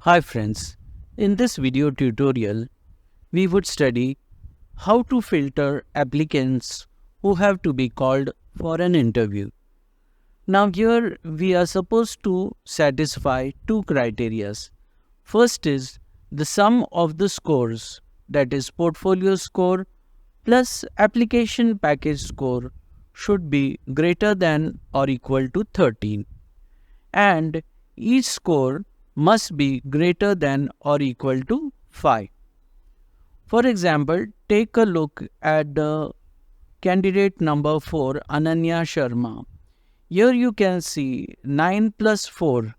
Hi friends, in this video tutorial, we would study how to filter applicants who have to be called for an interview. Now here we are supposed to satisfy two criteria. First is the sum of the scores, that is portfolio score plus application package score should be greater than or equal to 13, and each score must be greater than or equal to 5. For example, take a look at the candidate number 4, Ananya Sharma. Here you can see 9 plus 4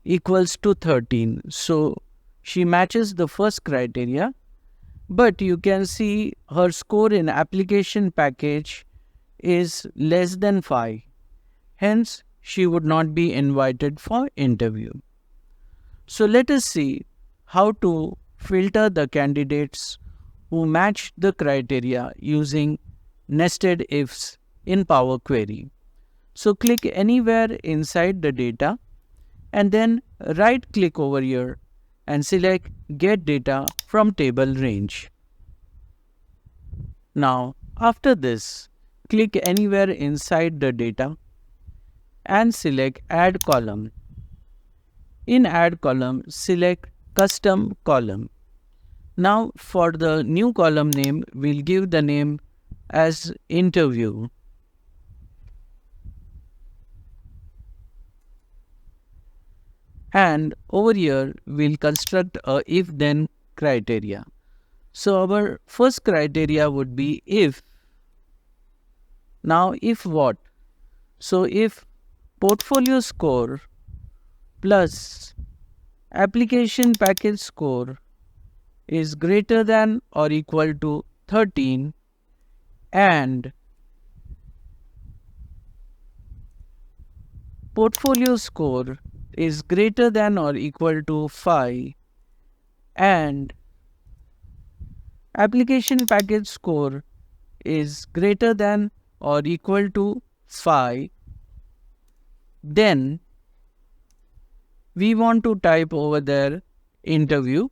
equals to 13. So she matches the first criteria, but you can see her score in application package is less than 5. Hence, she would not be invited for interview. So let us see how to filter the candidates who match the criteria using nested ifs in Power Query. So click anywhere inside the data and then right click over here and select Get Data from Table Range. Now after this, click anywhere inside the data and select Add Column. In Add Column, select Custom Column. Now for the new column name, we'll give the name as Interview. And over here, we'll construct a if-then criteria. So our first criteria would be if. Now if what? So if portfolio score plus application package score is greater than or equal to 13 and portfolio score is greater than or equal to 5 and application package score is greater than or equal to 5, then we want to type over there interview,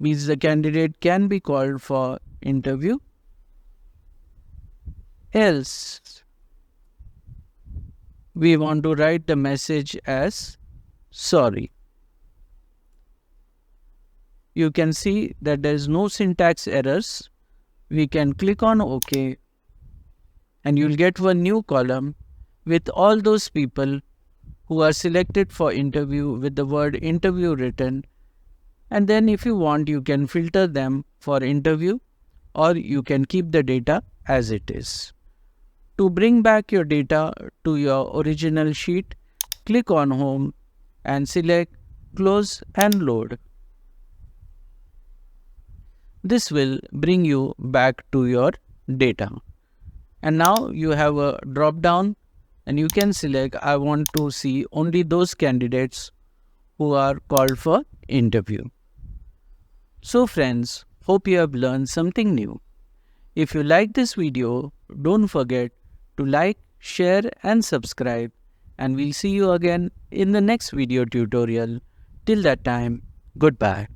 means the candidate can be called for interview. Else we want to write the message as sorry. You can see that there is no syntax errors. We can click on OK and you'll get one new column with all those people who are selected for interview with the word interview written. And then if you want, you can filter them for interview or you can keep the data as it is. To bring back your data to your original sheet, click on Home and select Close and Load. This will bring you back to your data. And now you have a drop down and you can select I want to see only those candidates who are called for interview. So friends, hope you have learned something new. If you like this video, don't forget to like, share and subscribe, and we'll see you again in the next video tutorial. Till that time, goodbye.